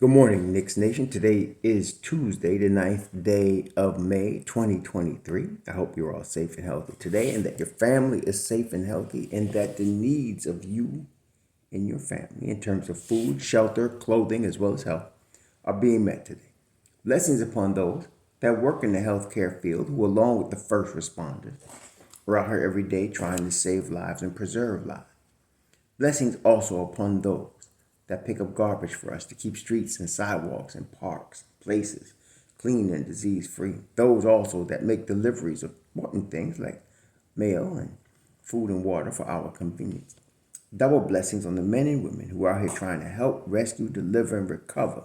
Good morning, Knicks Nation. Today is Tuesday, the 9th day of May, 2023. I hope you're all safe and healthy today and that your family is safe and healthy and that the needs of you and your family in terms of food, shelter, clothing, as well as health are being met today. Blessings upon those that work in the healthcare field who, along with the first responders, are out here every day trying to save lives and preserve lives. Blessings also upon those that pick up garbage for us to keep streets and sidewalks and parks, places clean and disease free. Those also that make deliveries of important things like mail and food and water for our convenience. Double blessings on the men and women who are out here trying to help rescue, deliver, and recover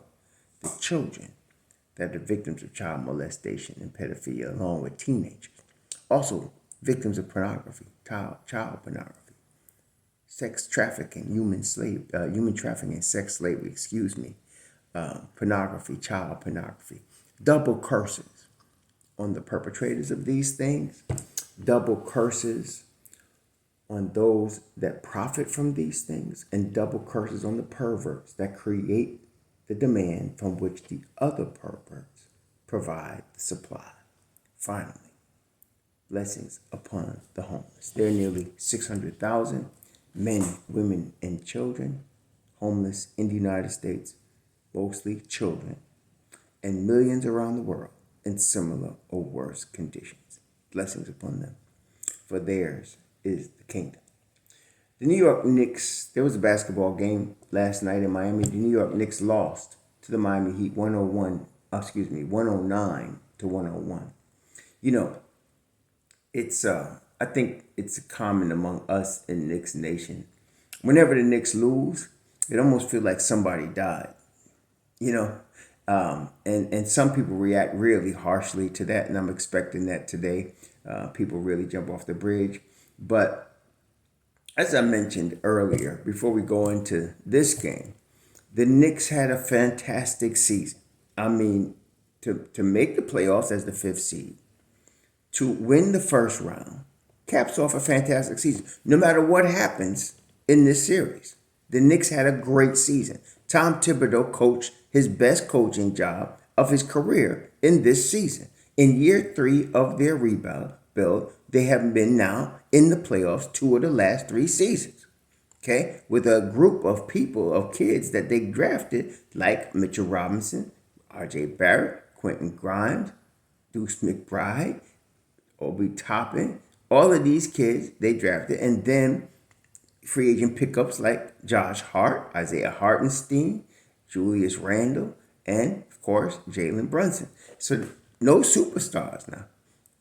the children that are victims of child molestation and pedophilia, along with teenagers. Also, victims of pornography, child pornography, sex trafficking, human trafficking, sex slavery, pornography, child pornography. Double curses on the perpetrators of these things, double curses on those that profit from these things, and double curses on the perverts that create the demand from which the other perverts provide the supply. Finally, blessings upon the homeless. There are nearly 600,000 men, women, and children homeless in the United States, mostly children, and millions around the world in similar or worse conditions. Blessings upon them, for theirs is the kingdom. The New York Knicks, there was a basketball game last night in Miami. The New York Knicks lost to the Miami Heat 109 to 101. You know, I think it's common among us in Knicks Nation. Whenever the Knicks lose, it almost feels like somebody died. You know, and some people react really harshly to that, and I'm expecting that today. People really jump off the bridge. But as I mentioned earlier, before we go into this game, the Knicks had a fantastic season. I mean, to make the playoffs as the fifth seed, to win the first round, caps off a fantastic season. No matter what happens in this series, the Knicks had a great season. Tom Thibodeau coached his best coaching job of his career in this season. In year 3 of their rebuild, they have been now in the playoffs 2 of the last 3 seasons. Okay, with a group of people, of kids that they drafted, like Mitchell Robinson, R.J. Barrett, Quentin Grimes, Deuce McBride, Obi Toppin, all of these kids they drafted, and then free agent pickups like Josh Hart, Isaiah Hartenstein, Julius Randle, and of course Jalen Brunson. So no superstars now,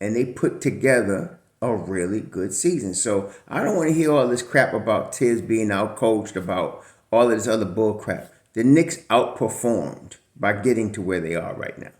and they put together a really good season. So I don't want to hear all this crap about Tiz being outcoached, about all of this other bull crap. The Knicks outperformed by getting to where they are right now.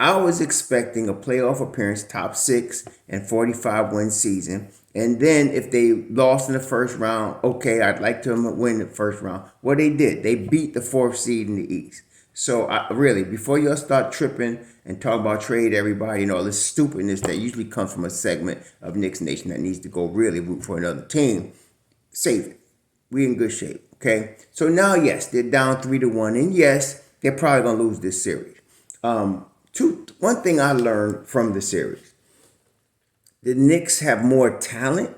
I was expecting a playoff appearance, top 6 and 45-win season. And then if they lost in the first round, okay, I'd like to win the first round. Well, they did. They beat the 4th seed in the East. So really, before y'all start tripping and talk about trade everybody and all this stupidness that usually comes from a segment of Knicks Nation that needs to go really root for another team, save it. We in good shape, okay? So now, yes, they're down 3-1. And yes, they're probably going to lose this series. One thing I learned from the series, the Knicks have more talent,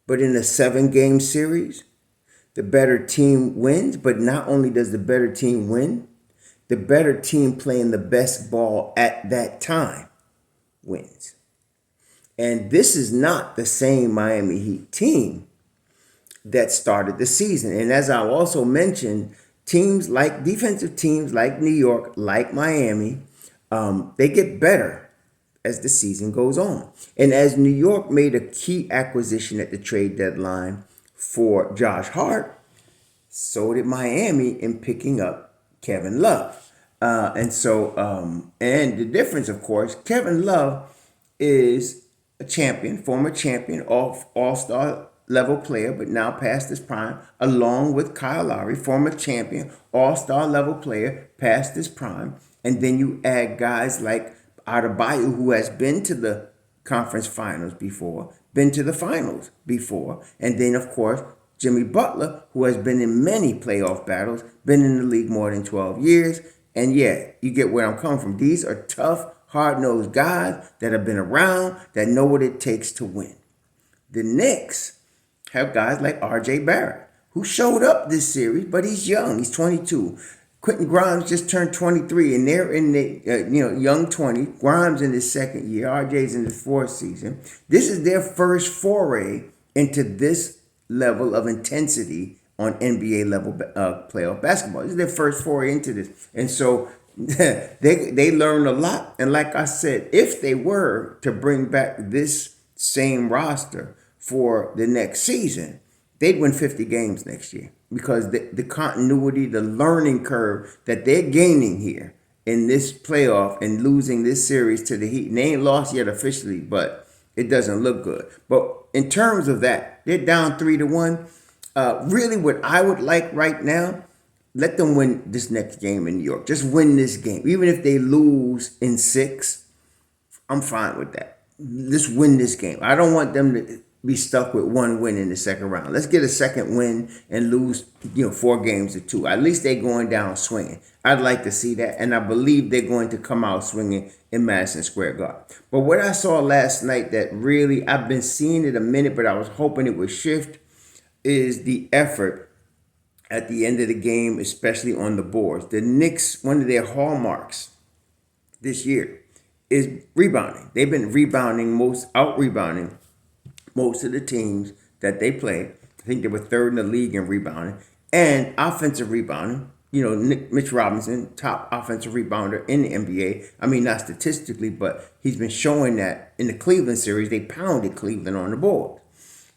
but in a 7-game series, the better team wins. But not only does the better team win, the better team playing the best ball at that time wins. And this is not the same Miami Heat team that started the season. And as I also mentioned, defensive teams like New York, like Miami, they get better as the season goes on. And as New York made a key acquisition at the trade deadline for Josh Hart, so did Miami in picking up Kevin Love. And the difference, of course, Kevin Love is a champion, former champion, all-star level player, but now past his prime, along with Kyle Lowry, former champion, all-star level player, past his prime. And then you add guys like Adebayo, who has been to the conference finals before, been to the finals before. And then, of course, Jimmy Butler, who has been in many playoff battles, been in the league more than 12 years. And yeah, you get where I'm coming from. These are tough, hard-nosed guys that have been around, that know what it takes to win. The Knicks have guys like R.J. Barrett, who showed up this series, but he's young. He's 22. Quentin Grimes just turned 23, and they're in the young 20. Grimes in his second year. R.J.'s in his fourth season. This is their first foray into this level of intensity on NBA level playoff basketball. This is their first foray into this, and so they learned a lot. And like I said, if they were to bring back this same roster for the next season, they'd win 50 games next year, because the continuity, the learning curve that they're gaining here in this playoff and losing this series to the Heat. And they ain't lost yet officially, but it doesn't look good. But in terms of that, they're down 3-1. Really what I would like right now, let them win this next game in New York. Just win this game. Even if they lose in 6, I'm fine with that. Just win this game. I don't want them to be stuck with one win in the second round. Let's get a second win and lose 4 games to 2. At least they're going down swinging. I'd like to see that, and I believe they're going to come out swinging in Madison Square Garden. But what I saw last night that really, I've been seeing it a minute, but I was hoping it would shift, is the effort at the end of the game, especially on the boards. The Knicks, one of their hallmarks this year is rebounding. They've been out-rebounding most of the teams that they play. I think they were third in the league in rebounding and offensive rebounding. Mitch Robinson, top offensive rebounder in the NBA. I mean, not statistically, but he's been showing that in the Cleveland series. They pounded Cleveland on the board.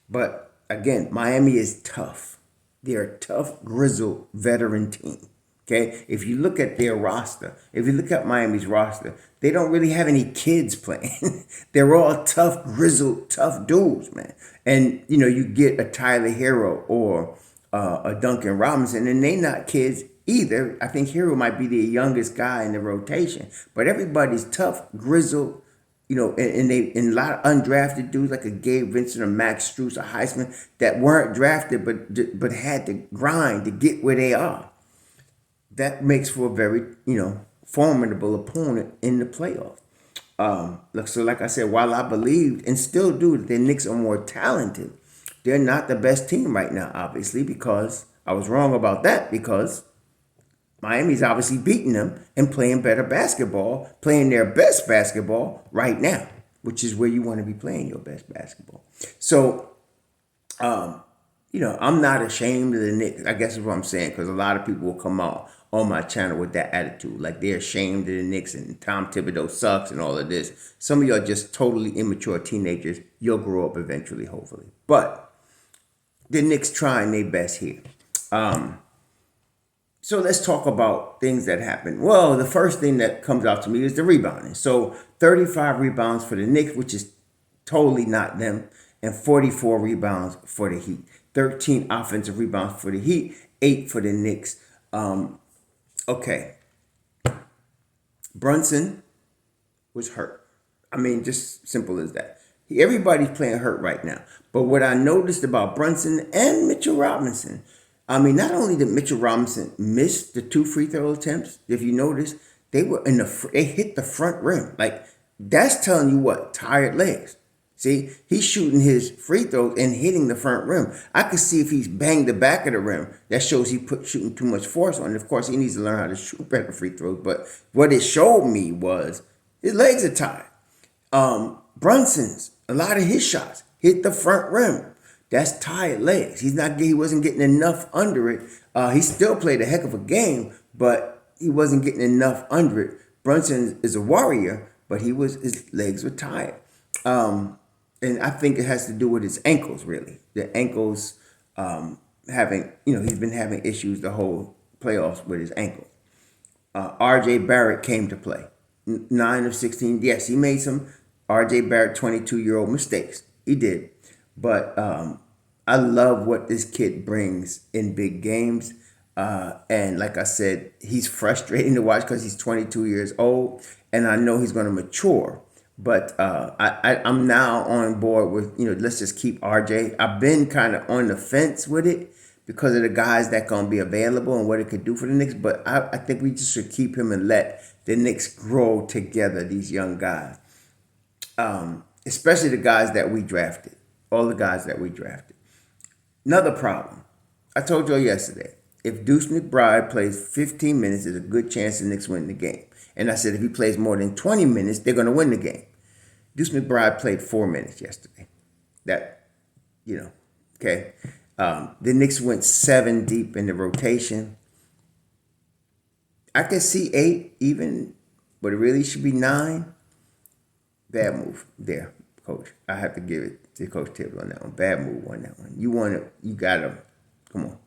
But again, Miami is tough. They're a tough, grizzled veteran team. Okay, if you look at their roster, if you look at Miami's roster, they don't really have any kids playing. They're all tough, grizzled, tough dudes, man. And you get a Tyler Hero or a Duncan Robinson, and they're not kids either. I think Hero might be the youngest guy in the rotation, but everybody's tough, grizzled. And a lot of undrafted dudes like a Gabe Vincent or Max Strus or Heisman that weren't drafted but had to grind to get where they are. That makes for a very, formidable opponent in the playoffs. So like I said, while I believed and still do that the Knicks are more talented, they're not the best team right now, obviously, because I was wrong about that, because Miami's obviously beating them and playing better basketball, playing their best basketball right now, which is where you want to be playing your best basketball. So, I'm not ashamed of the Knicks. I guess is what I'm saying, because a lot of people will come out on my channel with that attitude, like they're ashamed of the Knicks and Tom Thibodeau sucks and all of this. Some of you are just totally immature teenagers. You'll grow up eventually, hopefully. But the Knicks trying their best here. So let's talk about things that happen. Well, the first thing that comes out to me is the rebounding. So 35 rebounds for the Knicks, which is totally not them, and 44 rebounds for the Heat. 13 offensive rebounds for the Heat, 8 for the Knicks. Okay. Brunson was hurt. I mean, just simple as that. Everybody's playing hurt right now. But what I noticed about Brunson and Mitchell Robinson, not only did Mitchell Robinson miss the 2 free throw attempts, if you notice, they hit the front rim. Like, that's telling you what? Tired legs. See, he's shooting his free throws and hitting the front rim. I could see if he's banged the back of the rim, that shows he's shooting too much force on it. Of course, he needs to learn how to shoot better free throws. But what it showed me was his legs are tired. Brunson's, a lot of his shots hit the front rim. That's tired legs. He wasn't getting enough under it. He still played a heck of a game, but he wasn't getting enough under it. Brunson is a warrior, but his legs were tired. And I think it has to do with his ankles, really. The ankles he's been having issues the whole playoffs with his ankle. R.J. Barrett came to play. 9 of 16. Yes, he made some R.J. Barrett 22-year-old mistakes. He did. But I love what this kid brings in big games. And like I said, he's frustrating to watch because he's 22 years old. And I know he's going to mature. But I'm now on board with, let's just keep RJ. I've been kind of on the fence with it because of the guys that gonna be available and what it could do for the Knicks. But I think we just should keep him and let the Knicks grow together. These young guys, especially the guys that we drafted, all the guys that we drafted. Another problem. I told you all yesterday. If Deuce McBride plays 15 minutes, there's a good chance the Knicks win the game. And I said if he plays more than 20 minutes, they're going to win the game. Deuce McBride played 4 minutes yesterday. That, okay. The Knicks went 7 deep in the rotation. I could see 8 even, but it really should be 9. Bad move there, Coach. I have to give it to Coach Tibbs on that one. Bad move on that one. You got to, come on.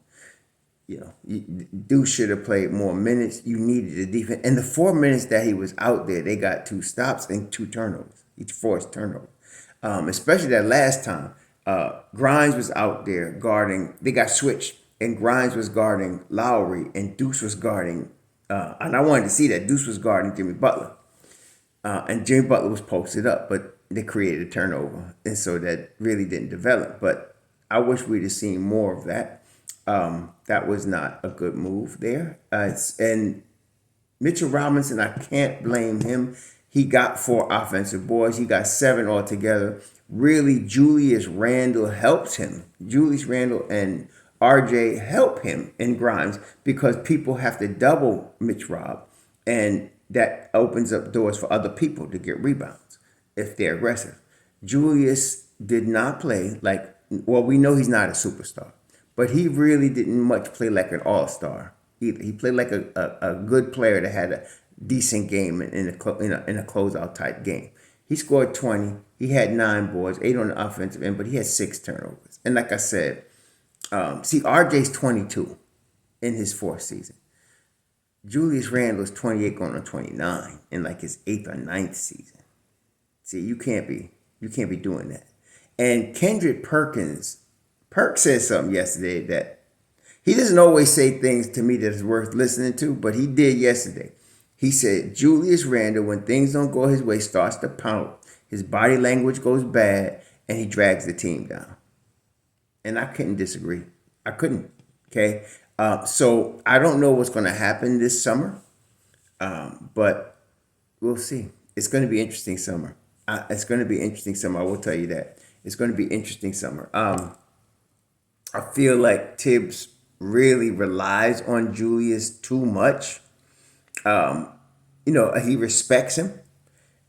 Deuce should have played more minutes. You needed the defense. And the 4 minutes that he was out there, they got 2 stops and 2 turnovers. Each forced turnover. Especially that last time. Grimes was out there guarding. They got switched. And Grimes was guarding Lowry. And Deuce was guarding. And I wanted to see that. Deuce was guarding Jimmy Butler. And Jimmy Butler was posted up. But they created a turnover. And so that really didn't develop. But I wish we'd have seen more of that. That was not a good move there. And Mitchell Robinson, I can't blame him. He got 4 offensive boards. He got 7 altogether. Really, Julius Randle helps him. Julius Randle and RJ help him in Grimes because people have to double Mitch Rob. And that opens up doors for other people to get rebounds if they're aggressive. Julius did not play we know he's not a superstar. But he really didn't much play like an all-star either. He played like a good player that had a decent game in a closeout type game. He scored 20. He had 9 boards, 8 on the offensive end, but he had 6 turnovers. And like I said, RJ's 22 in his 4th season. Julius Randle is 28 going on 29 in like his 8th or 9th season. See, you can't be doing that. And Kendrick Perk said something yesterday that he doesn't always say things to me that is worth listening to, but he did yesterday. He said, Julius Randle, when things don't go his way, starts to pout. His body language goes bad, and he drags the team down. And I couldn't disagree. I couldn't. Okay? So I don't know what's going to happen this summer, but we'll see. It's going to be interesting summer. It's going to be interesting summer. I will tell you that. It's going to be interesting summer. I feel like Tibbs really relies on Julius too much. He respects him,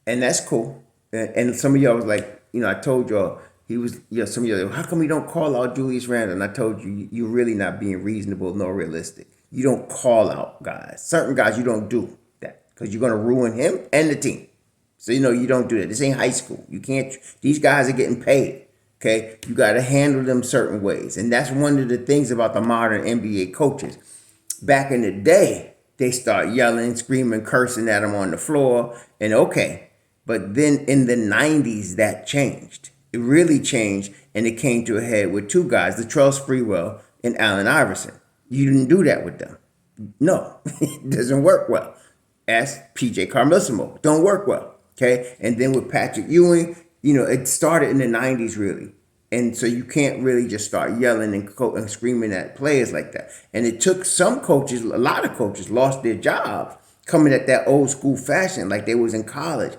and that's cool. And some of y'all was like, I told y'all he was, some of y'all, how come you don't call out Julius Randle? And I told you, you're really not being reasonable nor realistic. You don't call out guys. Certain guys, you don't do that because you're going to ruin him and the team. So, you don't do that. This ain't high school. You can't, these guys are getting paid. Okay, you got to handle them certain ways. And that's one of the things about the modern NBA coaches. Back in the day, they start yelling, screaming, cursing at them on the floor. And okay, but then in the 90s, that changed. It really changed, and it came to a head with 2 guys, Latrell Sprewell and Allen Iverson. You didn't do that with them. No, it doesn't work well. Ask PJ Carmellissimo. Don't work well. Okay, and then with Patrick Ewing, it started in the 90s, really. And so you can't really just start yelling and screaming at players like that. And it took some coaches, a lot of coaches lost their jobs coming at that old school fashion like they was in college.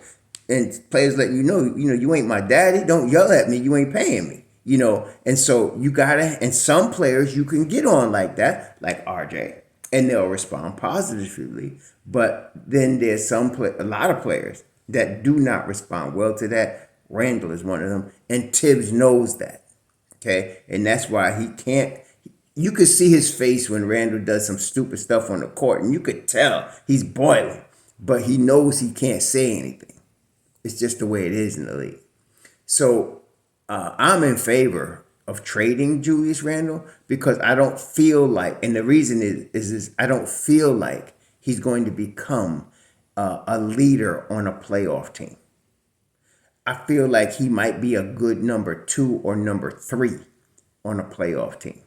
And players let you ain't my daddy. Don't yell at me. You ain't paying me. And so you gotta, and some players you can get on like that, like RJ, and they'll respond positively. But then there's a lot of players that do not respond well to that. Randle is one of them, and Tibbs knows that. Okay, and that's why he can't. You could see his face when Randle does some stupid stuff on the court, and you could tell he's boiling, but he knows he can't say anything. It's just the way it is in the league. So I'm in favor of trading Julius Randle because I don't feel like, and the reason is I don't feel like he's going to become a leader on a playoff team. I feel like he might be a good number 2 or number 3 on a playoff team.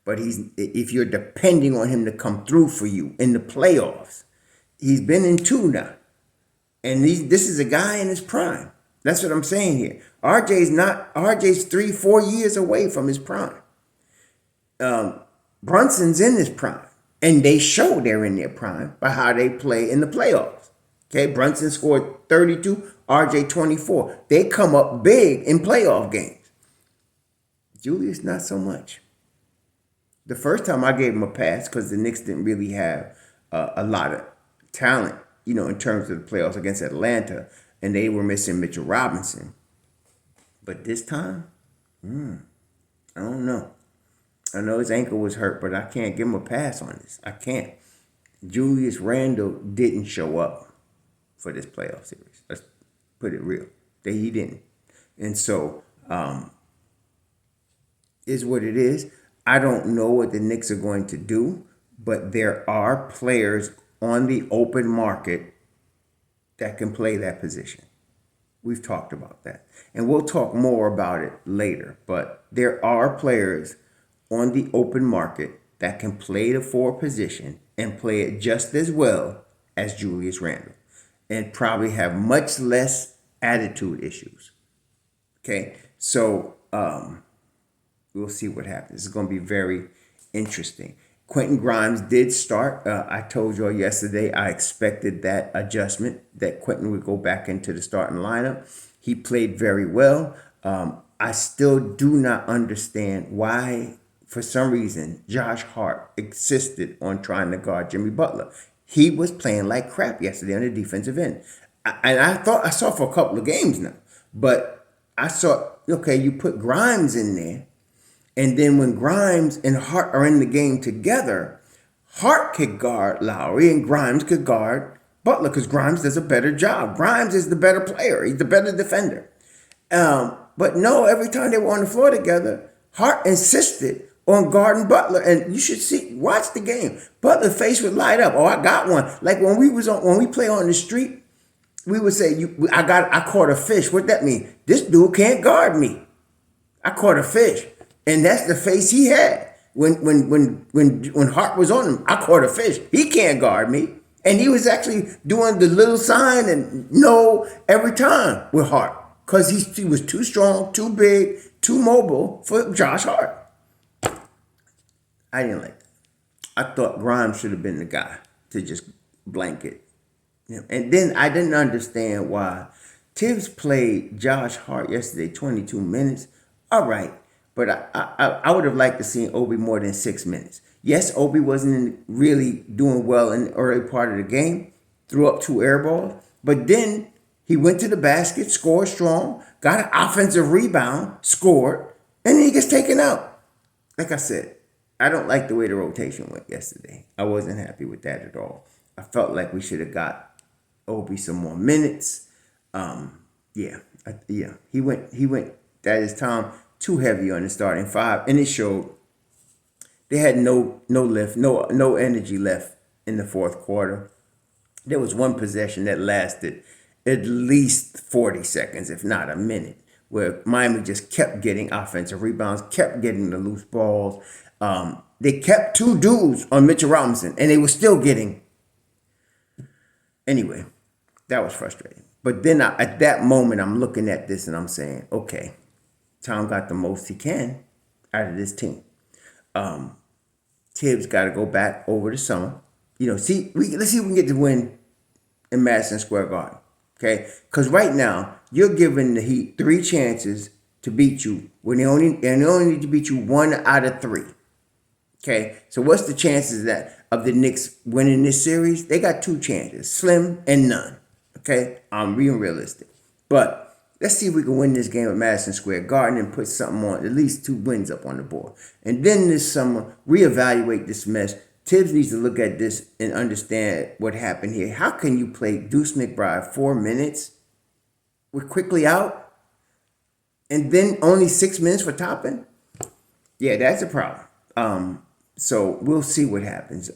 But if you're depending on him to come through for you in the playoffs, he's been in 2 now. And this is a guy in his prime. That's what I'm saying here. RJ's 3-4 years away from his prime. Brunson's in his prime. And they show they're in their prime by how they play in the playoffs. Okay, Brunson scored 32, RJ 24. They come up big in playoff games. Julius, not so much. The first time I gave him a pass because the Knicks didn't really have a lot of talent, in terms of the playoffs against Atlanta, and they were missing Mitchell Robinson. But this time, I don't know. I know his ankle was hurt, but I can't give him a pass on this. I can't. Julius Randle didn't show up for this playoff series. Let's put it real. He didn't. And so, is what it is. I don't know what the Knicks are going to do, but there are players on the open market that can play that position. We've talked about that. And we'll talk more about it later. But there are players on the open market that can play the forward position and play it just as well as Julius Randle and probably have much less attitude issues. Okay, so we'll see what happens. It's going to be very interesting. Quentin Grimes did start. I told y'all yesterday I expected that adjustment, that Quentin would go back into the starting lineup. He played very well. I still do not understand why, for some reason, Josh Hart insisted on trying to guard Jimmy Butler. He was playing like crap yesterday on the defensive end. I thought I saw for a couple of games now, but I saw, okay, you put Grimes in there, and then when Grimes and Hart are in the game together, Hart could guard Lowry and Grimes could guard Butler because Grimes does a better job. Grimes is the better player. He's the better defender. But no, every time they were on the floor together, Hart insisted on guarding Butler, and you should watch the game. Butler's face would light up. Oh, I got one. Like when we play on the street, we would say, I caught a fish. What that mean? This dude can't guard me. I caught a fish. And that's the face he had when Hart was on him. I caught a fish. He can't guard me. And he was actually doing the little sign and no every time with Hart because he was too strong, too big, too mobile for Josh Hart. I didn't like that. I thought Grimes should have been the guy to just blanket. And then I didn't understand why Tibbs played Josh Hart yesterday 22 minutes. All right. But I would have liked to see Obi more than 6 minutes. Yes, Obi wasn't really doing well in the early part of the game, threw up 2 air balls, but then he went to the basket, scored strong, got an offensive rebound, scored, and then he gets taken out. Like I said, I don't like the way the rotation went yesterday. I wasn't happy with that at all. I felt like we should have got Obi some more minutes. He went. That is Tom. Too heavy on the starting five, and it showed. They had no lift, no energy left in the fourth quarter. There was one possession that lasted at least 40 seconds, if not a minute, where Miami just kept getting offensive rebounds, kept getting the loose balls. They kept 2 dudes on Mitchell Robinson, and they were still getting. Anyway, that was frustrating. But then at that moment, I'm looking at this and I'm saying, okay, Tom got the most he can out of this team. Tibbs got to go back over the summer. Let's see if we can get the win in Madison Square Garden. Okay? Because right now, you're giving the Heat 3 chances to beat you when they only need to beat you 1 out of 3. Okay? So what's the chances of the Knicks winning this series? They got 2 chances, slim and none. Okay? I'm being realistic. But let's see if we can win this game at Madison Square Garden and put something on, at least 2 wins up on the board. And then this summer, reevaluate this mess. Tibbs needs to look at this and understand what happened here. How can you play Deuce McBride 4 minutes? We're quickly out. And then only 6 minutes for Toppin? Yeah, that's a problem. So we'll see what happens.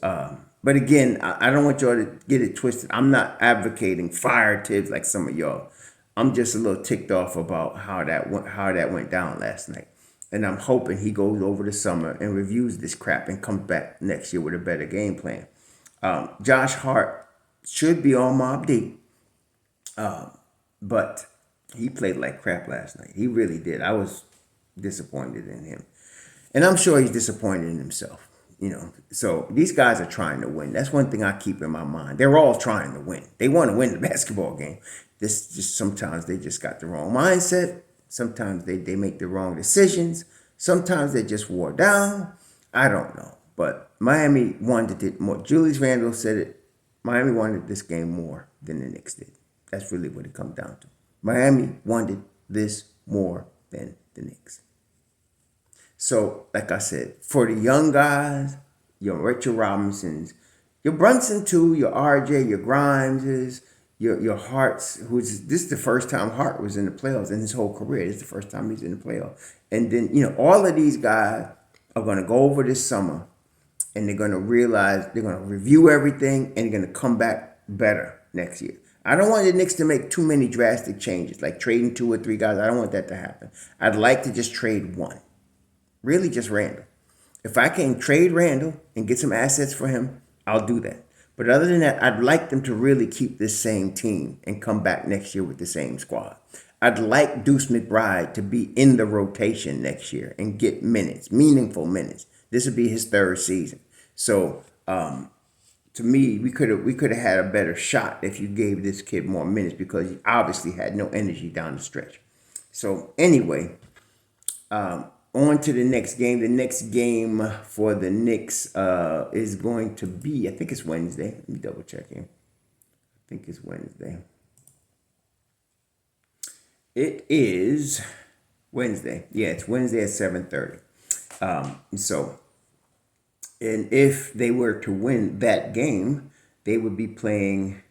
But again, I don't want y'all to get it twisted. I'm not advocating fire Tibbs like some of y'all. I'm just a little ticked off about how that went down last night. And I'm hoping he goes over the summer and reviews this crap and comes back next year with a better game plan. Josh Hart should be on Mobb Deep. But he played like crap last night. He really did. I was disappointed in him. And I'm sure he's disappointed in himself. So these guys are trying to win. That's one thing I keep in my mind. They're all trying to win. They want to win the basketball game. This just sometimes they just got the wrong mindset. Sometimes they make the wrong decisions. Sometimes they just wore down. I don't know. But Miami wanted it more. Julius Randle said it. Miami wanted this game more than the Knicks did. That's really what it comes down to. Miami wanted this more than the Knicks. So, like I said, for the young guys, your Richard Robinsons, your Brunson too, your RJ, your Grimeses, your Harts, this is the first time Hart was in the playoffs in his whole career. This is the first time he's in the playoffs. And then, all of these guys are going to go over this summer and they're going to realize, they're going to review everything and they're going to come back better next year. I don't want the Knicks to make too many drastic changes, like trading 2 or 3 guys. I don't want that to happen. I'd like to just trade one. Really just Randall. If I can trade Randall and get some assets for him, I'll do that. But other than that, I'd like them to really keep this same team and come back next year with the same squad. I'd like Deuce McBride to be in the rotation next year and get minutes, meaningful minutes. This would be his 3rd season. So to me, we could have had a better shot if you gave this kid more minutes because he obviously had no energy down the stretch. So anyway, on to the next game. The next game for the Knicks is going to be, I think it's Wednesday. Let me double check here. I think it's Wednesday. It is Wednesday. Yeah, it's Wednesday at 7:30. And if they were to win that game, they would be playing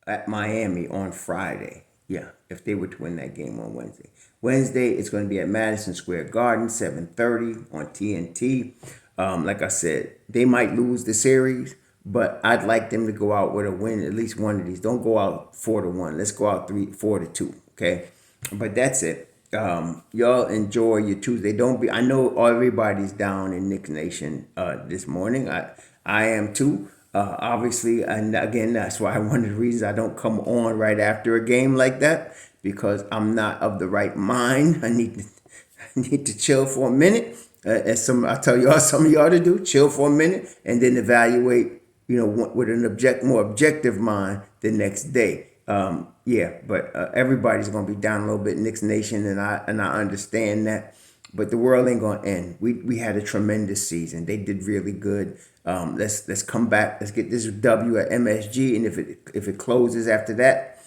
at Miami on Friday. Yeah, if they were to win that game on Wednesday. Wednesday, it's going to be at Madison Square Garden, 7:30 on TNT. Like I said, they might lose the series, but I'd like them to go out with a win, at least one of these. Don't go out 4-1. Let's go out 4-2. Okay, but that's it. Y'all enjoy your Tuesday. Don't be. I know everybody's down in Knicks Nation this morning. I am too. Obviously, and again, that's why one of the reasons I don't come on right after a game like that because I'm not of the right mind. I need to chill for a minute. I tell y'all, some of y'all to do, chill for a minute and then evaluate. With an more objective mind the next day. But everybody's gonna be down a little bit, Knicks Nation, and I understand that. But the world ain't gonna end. We had a tremendous season. They did really good. Let's come back. Let's get this W at MSG, and if it closes after that,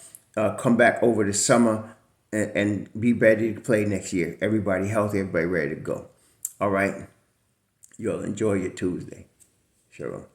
come back over the summer and be ready to play next year. Everybody healthy, everybody ready to go. All right, y'all enjoy your Tuesday. Sure.